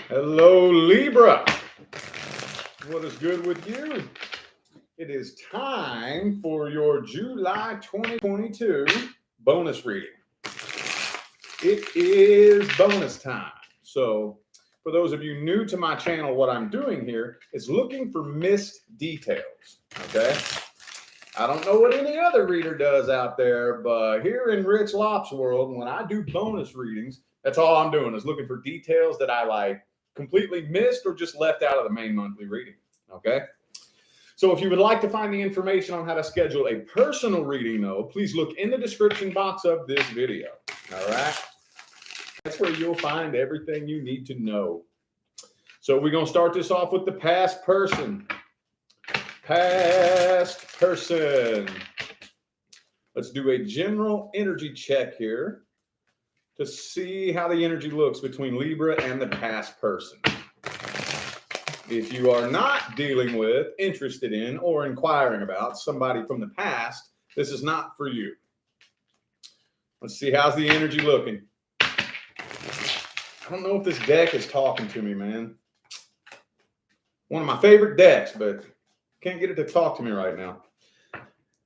Hello, Libra. What is good with you? It is time for your July 2022 bonus reading. It is bonus time. So, for those of you new to my channel, what I'm doing here is looking for missed details. Okay? I don't know what any other reader does out there, but here in Rich Lop's world, when I do bonus readings, that's all I'm doing is looking for details that I completely missed or just left out of the main monthly reading. Okay. So if you would like to find the information on how to schedule a personal reading, though, please look in the description box of this video. All right. That's where you'll find everything you need to know. So we're going to start this off with the past person. Past person. Let's do a general energy check here to see how the energy looks between Libra and the past person. If you are not dealing with, interested in, or inquiring about somebody from the past, this is not for you. Let's see, how's the energy looking? I don't know if this deck is talking to me, man. One of my favorite decks, but can't get it to talk to me right now.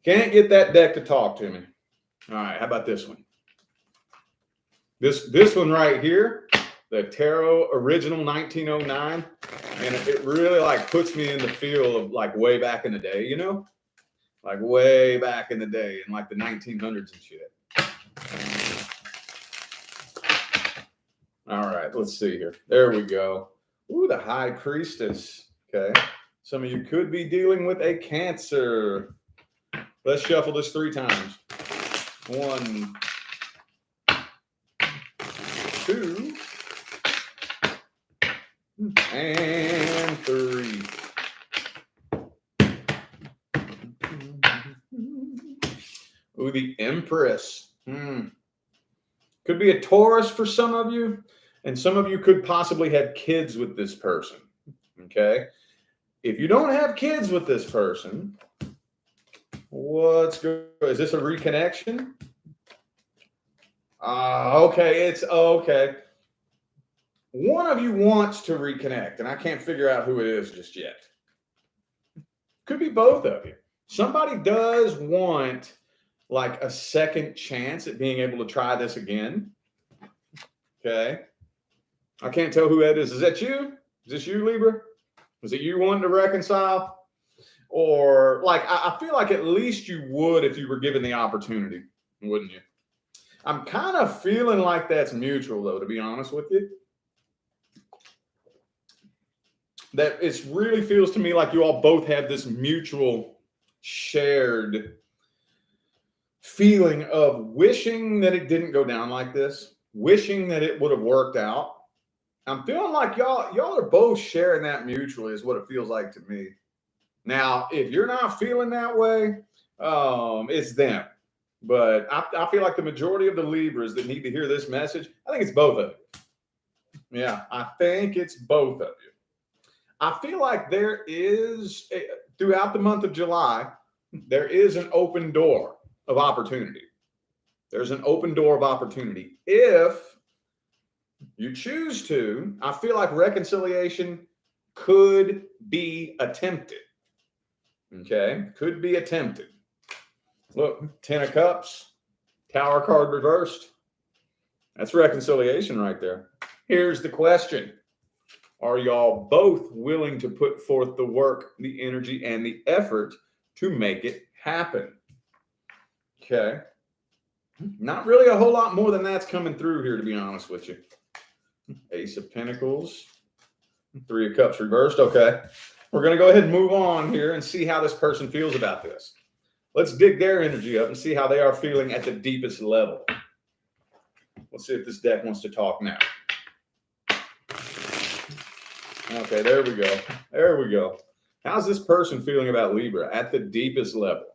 Can't get that deck to talk to me. All right, how about this one? This one right here, the Tarot Original 1909, and it really puts me in the feel of way back in the day, you know? Like way back in the day in the 1900s and shit. All right, let's see here. There we go. Ooh, the High Priestess. Okay. Some of you could be dealing with a Cancer. Let's shuffle this 3 times. 1, 2, and 3. Ooh, the Empress. Could be a Taurus for some of you, and some of you could possibly have kids with this person. Okay? If you don't have kids with this person, what's good? Is this a reconnection? Okay, it's okay. One of you wants to reconnect, and I can't figure out who it is just yet. Could be both of you. Somebody does want a second chance at being able to try this again. Okay. I can't tell who that is. Is that you? Is this you, Libra? Is it you wanting to reconcile? Or I feel like at least you would if you were given the opportunity, wouldn't you? I'm kind of feeling like that's mutual, though, to be honest with you. That it really feels to me like you all both have this mutual shared feeling of wishing that it didn't go down like this, wishing that it would have worked out. I'm feeling like y'all are both sharing that mutually is what it feels like to me. Now, if you're not feeling that way, it's them. But I feel like the majority of the Libras that need to hear this message, I think it's both of you. Yeah, I think it's both of you. I feel like there is, throughout the month of July, there is an open door of opportunity. There's an open door of opportunity. If you choose to, I feel like reconciliation could be attempted. Okay? Could be attempted. Look, 10 of Cups, Tower card reversed. That's reconciliation right there. Here's the question. Are y'all both willing to put forth the work, the energy, and the effort to make it happen? Okay. Not really a whole lot more than that's coming through here, to be honest with you. Ace of Pentacles, 3 of Cups reversed. Okay. We're going to go ahead and move on here and see how this person feels about this. Let's dig their energy up and see how they are feeling at the deepest level. Let's see if this deck wants to talk now. Okay, there we go. There we go. How's this person feeling about Libra at the deepest level?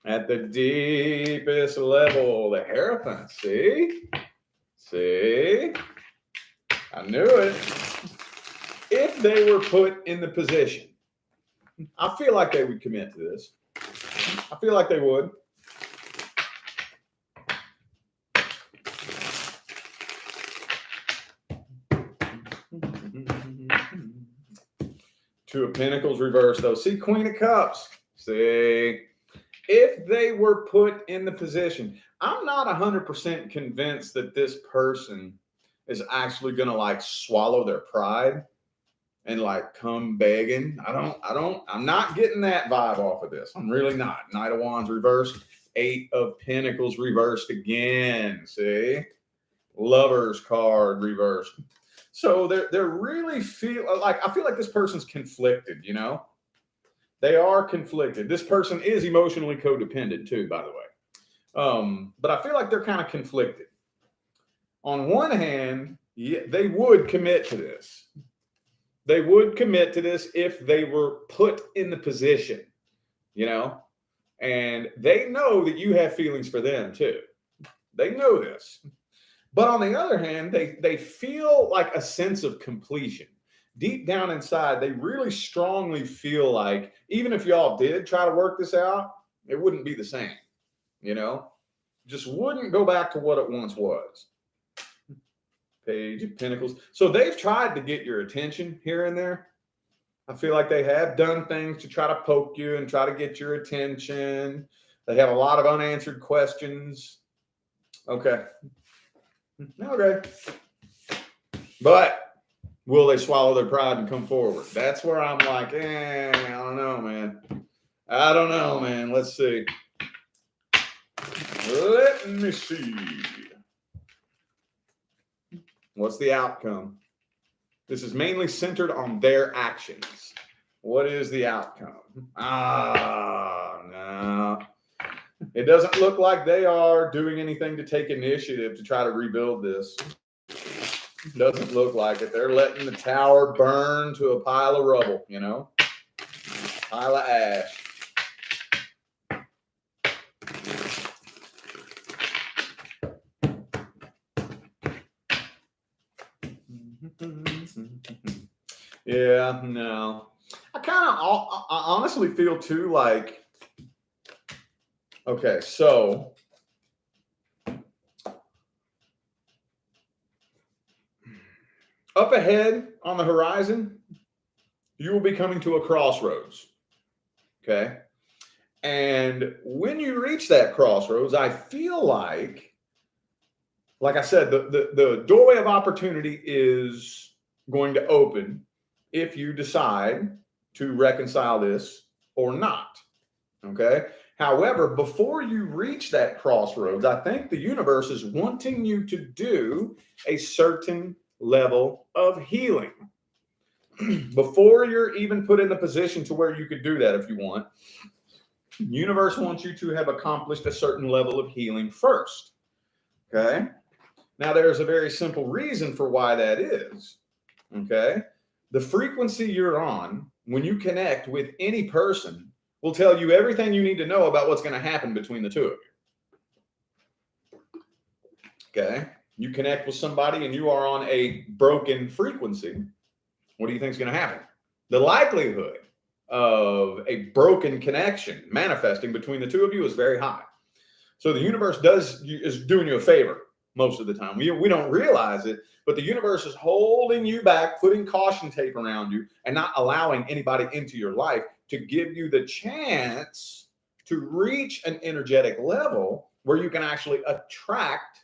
At the deepest level, the Hierophant. See? See? I knew it. If they were put in the position, I feel like they would commit to this. I feel like they would. Two of Pentacles reversed, though. See, Queen of Cups. See, if they were put in the position, I'm not 100% convinced that this person is actually going to like swallow their pride and like come begging. I'm not getting that vibe off of this. I'm really not. Knight of Wands reversed, Eight of Pentacles reversed again. See, Lovers card reversed. So they're really I feel like this person's conflicted, you know? They are conflicted. This person is emotionally codependent too, by the way. But I feel like they're kind of conflicted. On one hand, yeah, they would commit to this. They would commit to this if they were put in the position, you know? And they know that you have feelings for them too. They know this. But on the other hand, they feel like a sense of completion. Deep down inside, they really strongly feel like even if y'all did try to work this out, it wouldn't be the same, you know? Just wouldn't go back to what it once was. Page of Pentacles. So they've tried to get your attention here and there. I feel like they have done things to try to poke you and try to get your attention. They have a lot of unanswered questions. Okay. Okay. But will they swallow their pride and come forward? That's where I'm like, I don't know, man. I don't know, man. Let's see. Let me see. What's the outcome? This is mainly centered on their actions. What is the outcome? No. It doesn't look like they are doing anything to take initiative to try to rebuild this. Doesn't look like it. They're letting the tower burn to a pile of rubble, you know? Pile of ash. Yeah, no. I honestly feel too like, okay, so up ahead on the horizon, you will be coming to a crossroads. Okay. And when you reach that crossroads, I feel like I said, the doorway of opportunity is going to open if you decide to reconcile this or not. Okay. However, before you reach that crossroads, I think the universe is wanting you to do a certain level of healing. Before you're even put in the position to where you could do that if you want, the universe wants you to have accomplished a certain level of healing first. Okay. Now, there's a very simple reason for why that is. Okay. The frequency you're on when you connect with any person will tell you everything you need to know about what's going to happen between the two of you. Okay. You connect with somebody and you are on a broken frequency. What do you think is going to happen? The likelihood of a broken connection manifesting between the two of you is very high. So the universe is doing you a favor most of the time. We don't realize it, but the universe is holding you back, putting caution tape around you, and not allowing anybody into your life to give you the chance to reach an energetic level where you can actually attract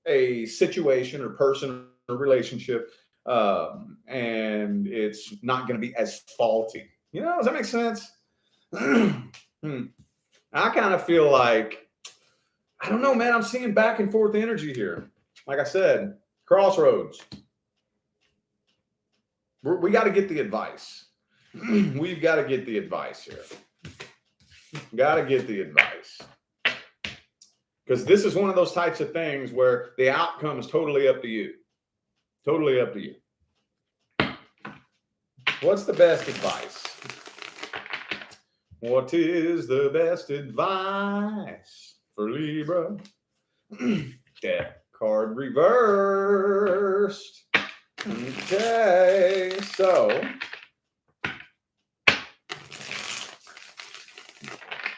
a situation or person or relationship, and it's not going to be as faulty. You know, does that make sense? I kind of feel like, I don't know, man. I'm seeing back and forth energy here. Like I said, crossroads. We got to get the advice. We've got to get the advice here. Got to get the advice. Because this is one of those types of things where the outcome is totally up to you. Totally up to you. What's the best advice? What is the best advice for Libra? Death card reversed. Okay, so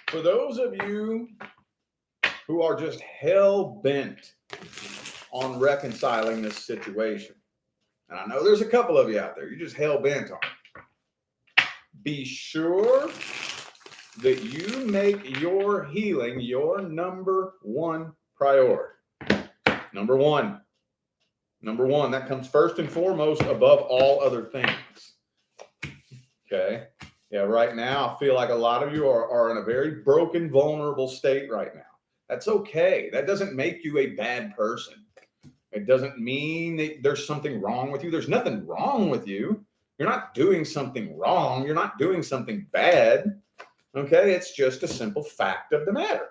for those of you who are just hell-bent on reconciling this situation, and I know there's a couple of you out there, you're just hell-bent on it. be sure that you make your healing your number one priority. Number one, that comes first and foremost above all other things. Okay. Yeah, right now, I feel like a lot of you are in a very broken, vulnerable state right now. That's okay. That doesn't make you a bad person. It doesn't mean that there's something wrong with you. There's nothing wrong with you. You're not doing something wrong. You're not doing something bad. Okay, it's just a simple fact of the matter.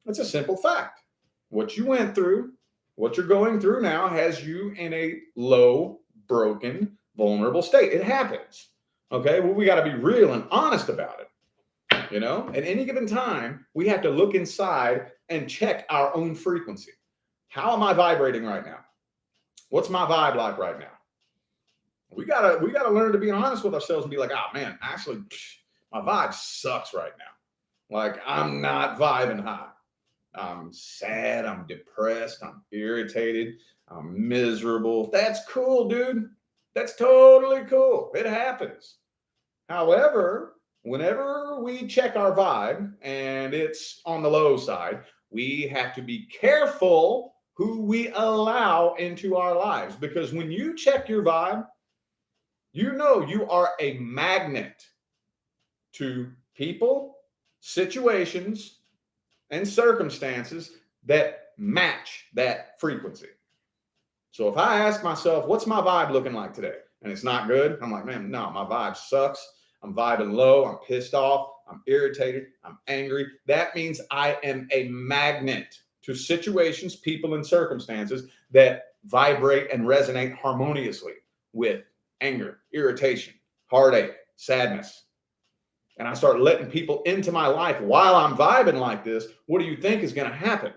It's a simple fact. What you went through, what you're going through now has you in a low, broken, vulnerable state. It happens. Okay, well, we got to be real and honest about it. You know, at any given time, we have to look inside and check our own frequency. How am I vibrating right now? What's my vibe like right now? We gotta learn to be honest with ourselves and be like, oh man, actually, my vibe sucks right now. Like, I'm not vibing high. I'm sad, I'm depressed, I'm irritated, I'm miserable. That's cool, dude. That's totally cool. It happens. However, whenever we check our vibe and it's on the low side, we have to be careful who we allow into our lives. Because when you check your vibe, you know you are a magnet to people, situations, and circumstances that match that frequency. So if I ask myself, what's my vibe looking like today? And it's not good, I'm like, man, no, my vibe sucks. I'm vibing low. I'm pissed off. I'm irritated. I'm angry. That means I am a magnet to situations, people, and circumstances that vibrate and resonate harmoniously with anger, irritation, heartache, sadness. And I start letting people into my life while I'm vibing like this. What do you think is going to happen?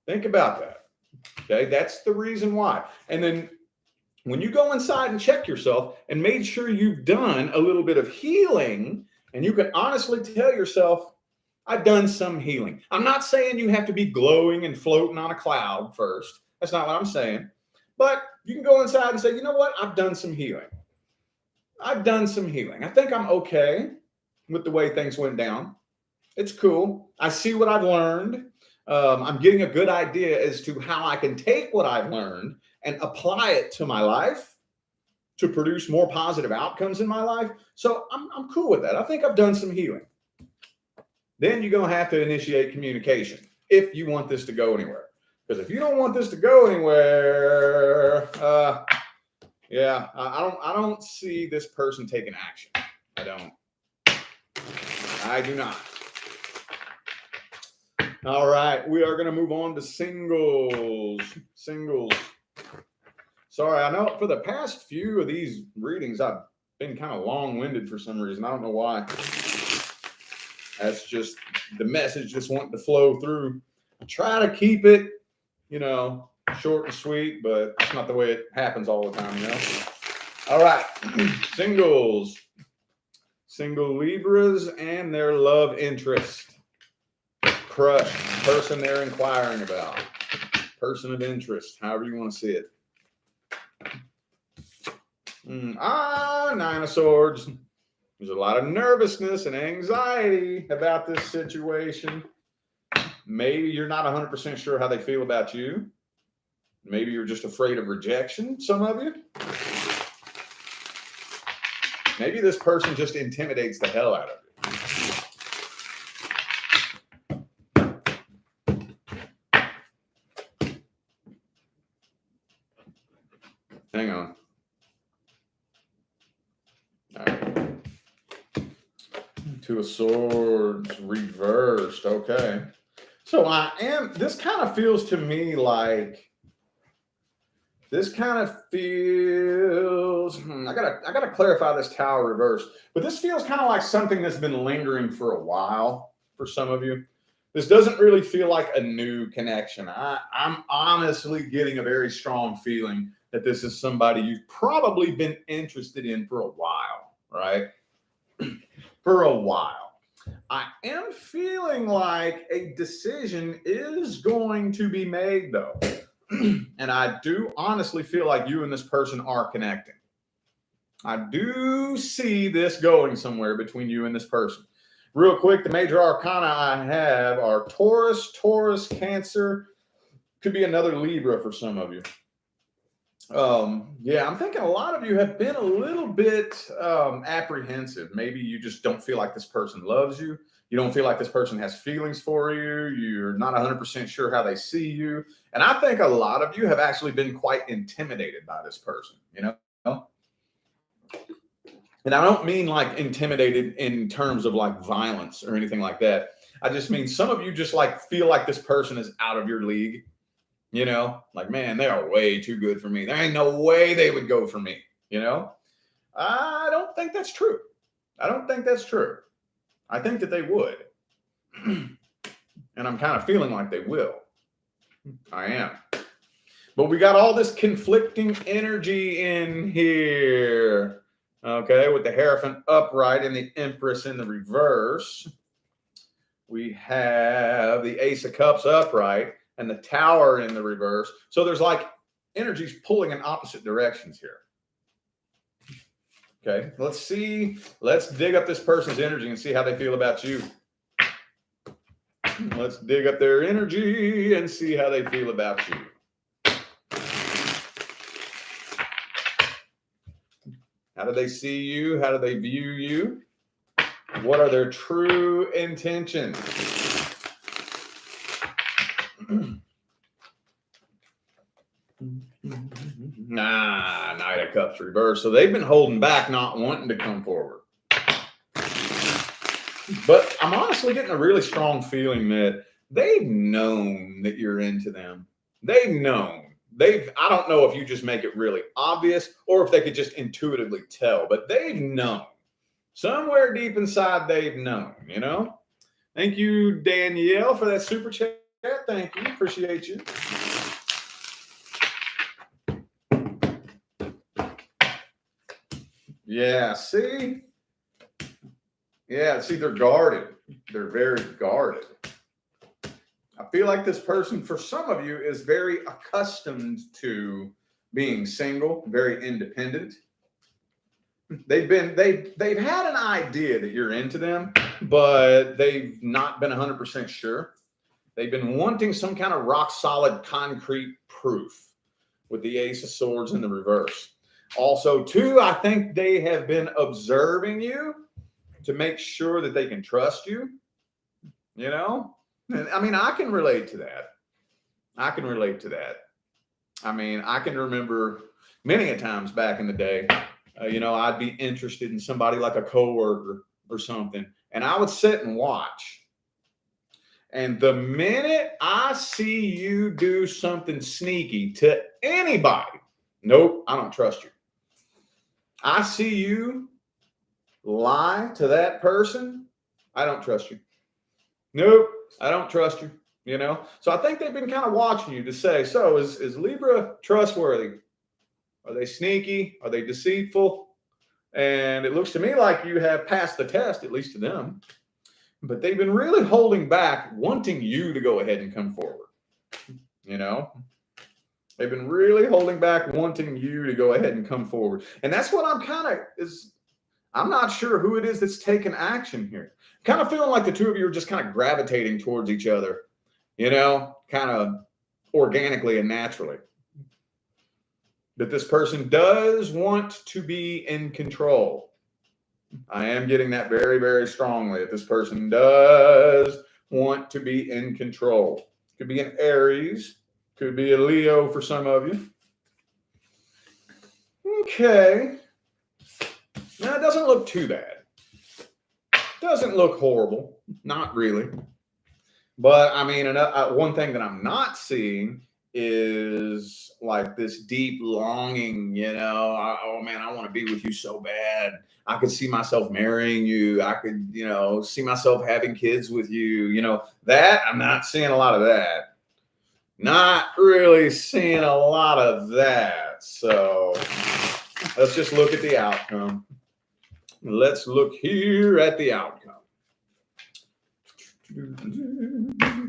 Think about that. Okay, that's the reason why. And then when you go inside and check yourself and make sure you've done a little bit of healing, and you can honestly tell yourself, I've done some healing. I'm not saying you have to be glowing and floating on a cloud first. That's not what I'm saying. But you can go inside and say, you know what? I've done some healing. I've done some healing. I think I'm okay with the way things went down. It's cool. I see what I've learned. I'm getting a good idea as to how I can take what I've learned and apply it to my life to produce more positive outcomes in my life. So I'm cool with that. I think I've done some healing. Then you're going to have to initiate communication if you want this to go anywhere. Because if you don't want this to go anywhere, I don't see this person taking action. I do not. All right, we are going to move on to singles. Sorry, I know for the past few of these readings, I've been kind of long-winded for some reason. I don't know why. That's just the message just wanting to flow through. I try to keep it, short and sweet, but it's not the way it happens all the time, All right, singles. Single Libras and their love interest. Crush, person they're inquiring about, person of interest, however you want to see it. Nine of Swords. There's a lot of nervousness and anxiety about this situation. Maybe you're not 100% sure how they feel about you. Maybe you're just afraid of rejection, some of you. Maybe this person just intimidates the hell out of you. Hang on. All right. Two of Swords reversed. Okay. So this kind of feels to me like, I gotta clarify this Tower reverse, but this feels kind of like something that's been lingering for a while for some of you. This doesn't really feel like a new connection. I'm honestly getting a very strong feeling that this is somebody you've probably been interested in for a while, right? For a while. I am feeling like a decision is going to be made, though. And I do honestly feel like you and this person are connecting. I do see this going somewhere between you and this person. Real quick, the major arcana I have are Taurus, Cancer. Could be another Libra for some of you. Yeah, I'm thinking a lot of you have been a little bit apprehensive. Maybe you just don't feel like this person loves you. You don't feel like this person has feelings for you. You're not 100% sure how they see you. And I think a lot of you have actually been quite intimidated by this person, you know? And I don't mean like intimidated in terms of like violence or anything like that. I just mean some of you just like feel like this person is out of your league. You know, like, man, they are way too good for me. There ain't no way they would go for me. You know, I don't think that's true. I don't think that's true. I think that they would. And I'm kind of feeling like they will. I am. But we got all this conflicting energy in here. Okay, with the Hierophant upright and the Empress in the reverse. We have the Ace of Cups upright and the Tower in the reverse. So there's like energies pulling in opposite directions here. Okay, let's see. Let's dig up this person's energy and see how they feel about you. Let's dig up their energy and see how they feel about you. How do they see you? How do they view you? What are their true intentions? Knight of Cups reversed. So they've been holding back, not wanting to come forward. But I'm honestly getting a really strong feeling that they've known that you're into them. They've known. I don't know if you just make it really obvious or if they could just intuitively tell, but they've known. Somewhere deep inside, they've known, you know? Thank you, Danielle, for that super chat. Thank you. Appreciate you. Yeah, see? Yeah, see, they're guarded. They're very guarded. I feel like this person, for some of you, is very accustomed to being single, very independent. They've had an idea that you're into them, but they've not been 100% sure. They've been wanting some kind of rock solid concrete proof with the Ace of Swords in the reverse. Also, too, I think they have been observing you to make sure that they can trust you. You know? And I mean, I can relate to that. I can relate to that. I mean, I can remember many a times back in the day, you know, I'd be interested in somebody like a coworker or something, and I would sit and watch. And the minute I see you do something sneaky to anybody, nope, I don't trust you. I see you lie to that person, I don't trust you. Nope, I don't trust you. You know, so I think they've been kind of watching you to say, so is Libra trustworthy? Are they sneaky? Are they deceitful? And it looks to me like you have passed the test, at least to them. But they've been really holding back, wanting you to go ahead and come forward. You know, they've been really holding back, wanting you to go ahead and come forward. And that's what I'm not sure who it is that's taking action here. Kind of feeling like the two of you are just kind of gravitating towards each other, you know, kind of organically and naturally. That this person does want to be in control. I am getting that very, very strongly. That this person does want to be in control. Could be an Aries. Could be a Leo for some of you. Okay. Now, it doesn't look too bad. Doesn't look horrible. Not really. But, I mean, one thing that I'm not seeing is like this deep longing, you know, oh man, I want to be with you so bad. I could see myself marrying you. I could, you know, see myself having kids with you. You know, that I'm not seeing a lot of that. Not really seeing a lot of that. So let's just look at the outcome. Let's look here at the outcome.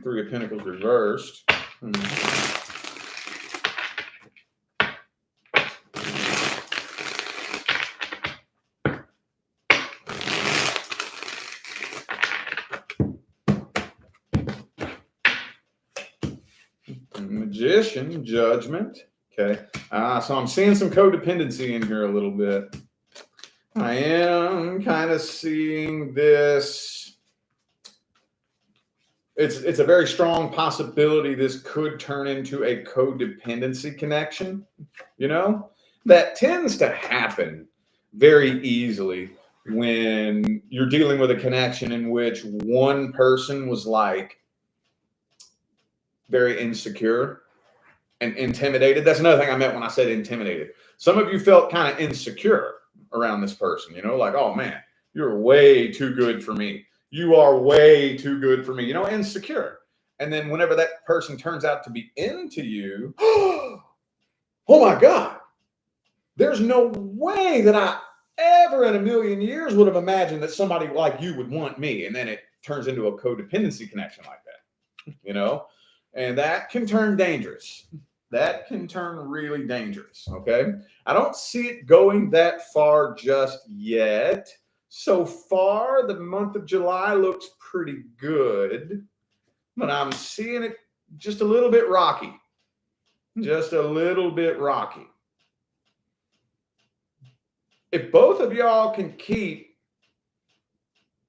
Three of Pentacles reversed. Magician, Judgment. Okay. So I'm seeing some codependency in here a little bit. I am kind of seeing this. It's a very strong possibility this could turn into a codependency connection, you know? That tends to happen very easily when you're dealing with a connection in which one person was like very insecure and intimidated. That's another thing I meant when I said intimidated. Some of you felt kind of insecure around this person, you know, like, oh man, you're way too good for me. You are way too good for me, you know, insecure. And then whenever that person turns out to be into you, oh my God, there's no way that I ever in a million years would have imagined that somebody like you would want me. And then it turns into a codependency connection like that, you know, and that can turn dangerous. That can turn really dangerous. Okay. I don't see it going that far just yet. So far, the month of July looks pretty good, but I'm seeing it just a little bit rocky. Just a little bit rocky. If both of y'all can keep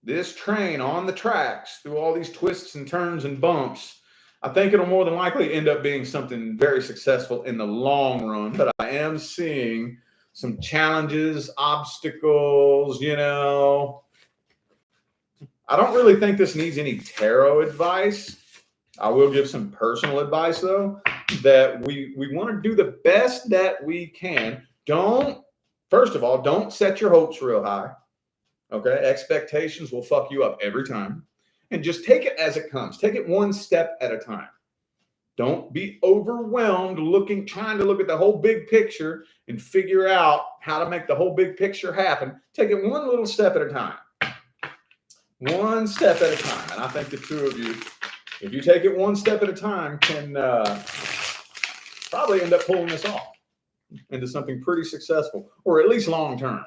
this train on the tracks through all these twists and turns and bumps, I think it'll more than likely end up being something very successful in the long run. But I am seeing some challenges, obstacles, you know. I don't really think this needs any tarot advice. I will give some personal advice, though, that we want to do the best that we can. First of all, don't set your hopes real high. Okay? Expectations will fuck you up every time. And just take it as it comes. Take it one step at a time. Don't be overwhelmed trying to look at the whole big picture and figure out how to make the whole big picture happen. Take it one little step at a time. One step at a time. And I think the two of you, if you take it one step at a time, can probably end up pulling this off into something pretty successful, or at least long term.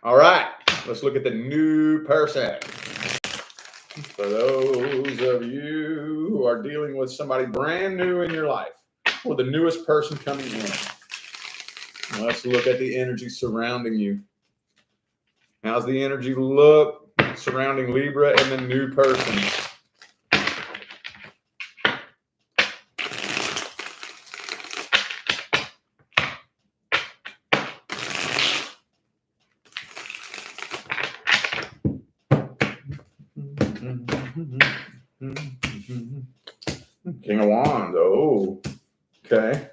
All right, let's look at the new person. For those of you who are dealing with somebody brand new in your life, or the newest person coming in, let's look at the energy surrounding you. How's the energy look surrounding Libra and the new person? King of Wands. Oh, okay.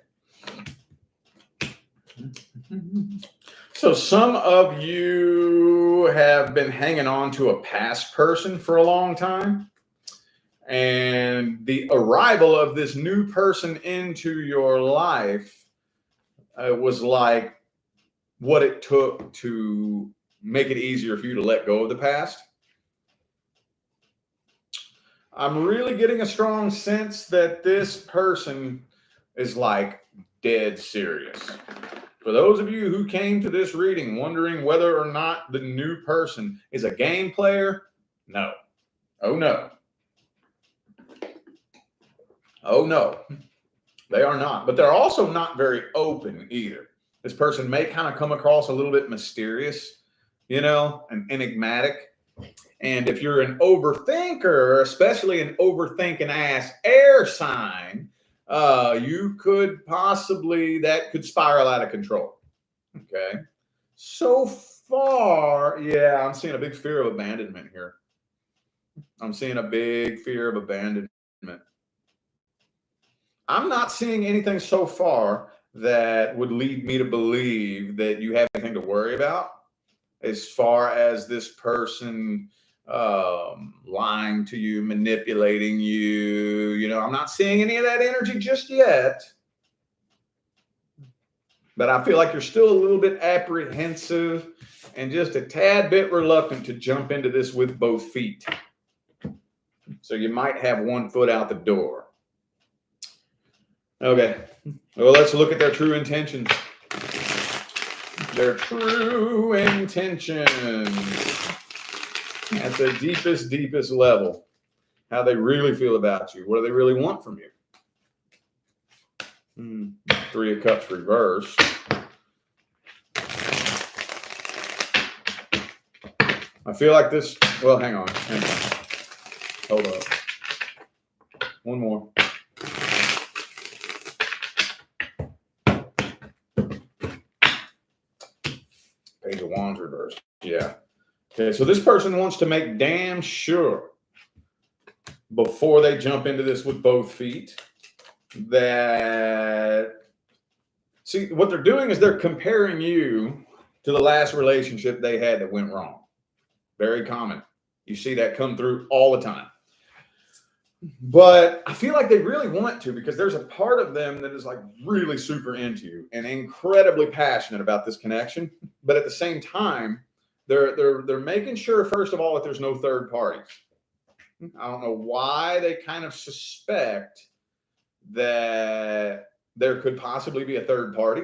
So some of you have been hanging on to a past person for a long time. And the arrival of this new person into your life was like what it took to make it easier for you to let go of the past. I'm really getting a strong sense that this person is like dead serious. For those of you who came to this reading wondering whether or not the new person is a game player, no. Oh, no. Oh, no. They are not. But they're also not very open either. This person may kind of come across a little bit mysterious, you know, and enigmatic. And if you're an overthinker, especially an overthinking ass air sign, you could possibly, that could spiral out of control. Okay. So far, yeah, I'm seeing a big fear of abandonment here. I'm seeing a big fear of abandonment. I'm not seeing anything so far that would lead me to believe that you have anything to worry about as far as this person lying to you, manipulating you. You know, I'm not seeing any of that energy just yet. But I feel like you're still a little bit apprehensive and just a tad bit reluctant to jump into this with both feet. So you might have one foot out the door. Okay, well, let's look at their true intentions. Their true intentions at the deepest, deepest level. How they really feel about you. What do they really want from you? Three of Cups reversed. I feel like this, well, hang on. Hold up. One more. Page of Wands reversed. Yeah. Okay, so this person wants to make damn sure before they jump into this with both feet that, see, what they're doing is they're comparing you to the last relationship they had that went wrong. Very common. You see that come through all the time. But I feel like they really want to, because there's a part of them that is like really super into you and incredibly passionate about this connection. But at the same time, they're making sure, first of all, that there's no third parties. I don't know why they kind of suspect that there could possibly be a third party,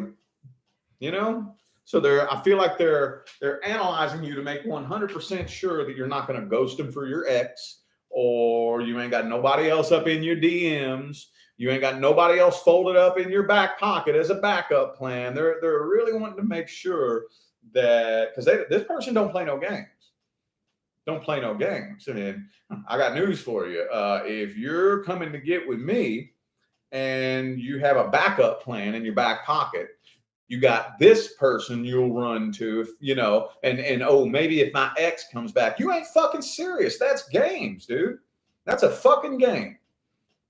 you know? So I feel like they're analyzing you to make 100% sure that you're not going to ghost them for your ex, or you ain't got nobody else up in your DMs. You ain't got nobody else folded up in your back pocket as a backup plan. They're really wanting to make sure that, because this person don't play no games. Don't play no games. And I got news for you. If you're coming to get with me and you have a backup plan in your back pocket, you got this person you'll run to, if, you know, and oh, maybe if my ex comes back. You ain't fucking serious. That's games, dude. That's a fucking game.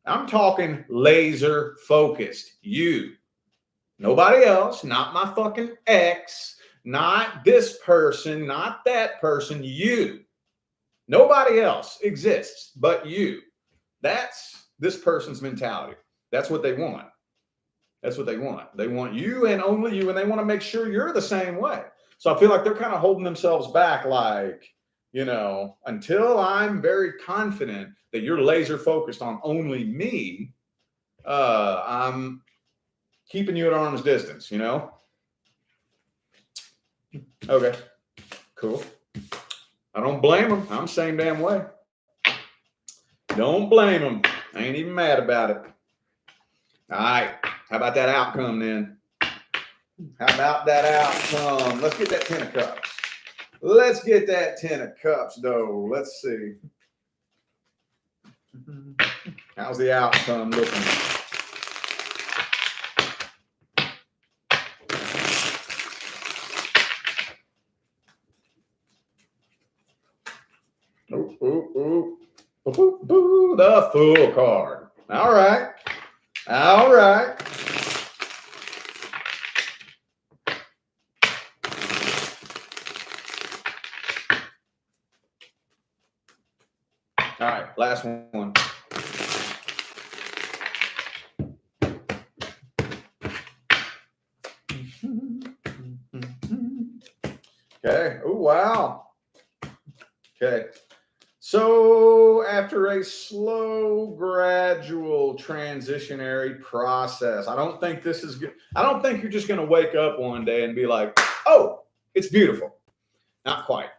I'm talking laser focused. You. Nobody else, not my fucking ex, not this person, not that person, you. Nobody else exists but you. That's this person's mentality. That's what they want. That's what they want. They want you and only you, and they want to make sure you're the same way. So I feel like they're kind of holding themselves back, like, you know, until I'm very confident that you're laser focused on only me, I'm keeping you at arm's distance, you know? Okay, cool. I don't blame them. I'm the same damn way. Don't blame them. I ain't even mad about it. All right. How about that outcome then? How about that outcome? Let's get that 10 of Cups. Let's get that 10 of Cups, though. Let's see. How's the outcome looking? Ooh, the Fool card. All right. All right. All right, last one. Okay. Oh, wow. Okay. So after a slow, gradual, transitionary process, I don't think this is good. I don't think you're just going to wake up one day and be like, oh, it's beautiful. Not quite.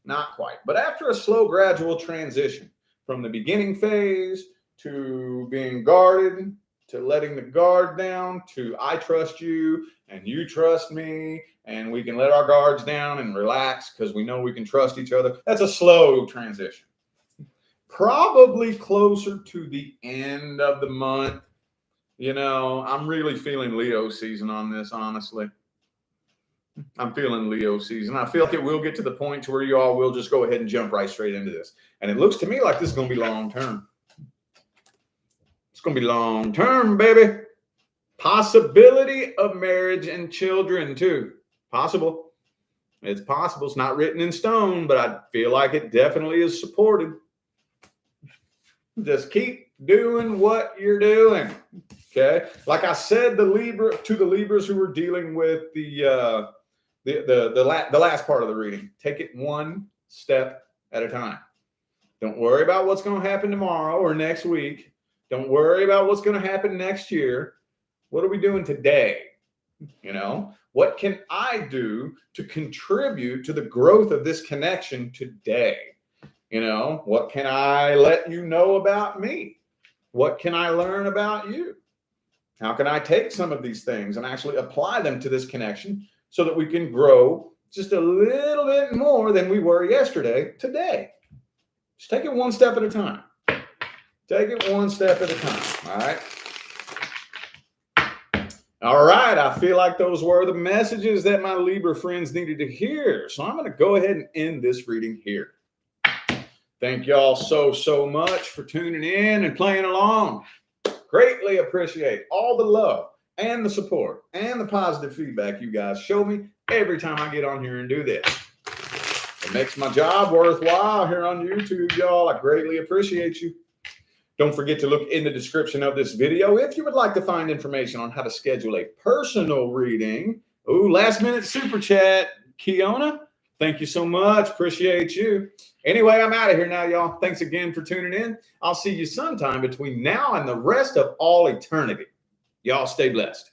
Not quite. But after a slow, gradual transition from the beginning phase to being guarded, to letting the guard down, to I trust you and you trust me, and we can let our guards down and relax because we know we can trust each other. That's a slow transition. Probably closer to the end of the month. You know, I'm really feeling Leo season on this, honestly. I'm feeling Leo season. I feel like it will get to the point to where you all will just go ahead and jump right straight into this. And it looks to me like this is going to be long term. It's going to be long term, baby. Possibility of marriage and children, too. Possible. It's possible. It's not written in stone, but I feel like it definitely is supported. Just keep doing what you're doing. Okay. Like I said, the Libras who were dealing with the last part of the reading, take it one step at a time. Don't worry about what's going to happen tomorrow or next week. Don't worry about what's going to happen next year. What are we doing today? You know, what can I do to contribute to the growth of this connection today? You know, what can I let you know about me? What can I learn about you? How can I take some of these things and actually apply them to this connection so that we can grow just a little bit more than we were yesterday, today? Just take it one step at a time. Take it one step at a time. All right. All right. I feel like those were the messages that my Libra friends needed to hear. So I'm going to go ahead and end this reading here. Thank y'all so much for tuning in and playing along. Greatly appreciate all the love and the support and the positive feedback you guys show me every time I get on here and do this. It makes my job worthwhile here on YouTube, y'all. I greatly appreciate you. Don't forget to look in the description of this video if you would like to find information on how to schedule a personal reading. Ooh, last minute super chat, Kiona. Thank you so much. Appreciate you. Anyway, I'm out of here now, y'all. Thanks again for tuning in. I'll see you sometime between now and the rest of all eternity. Y'all stay blessed.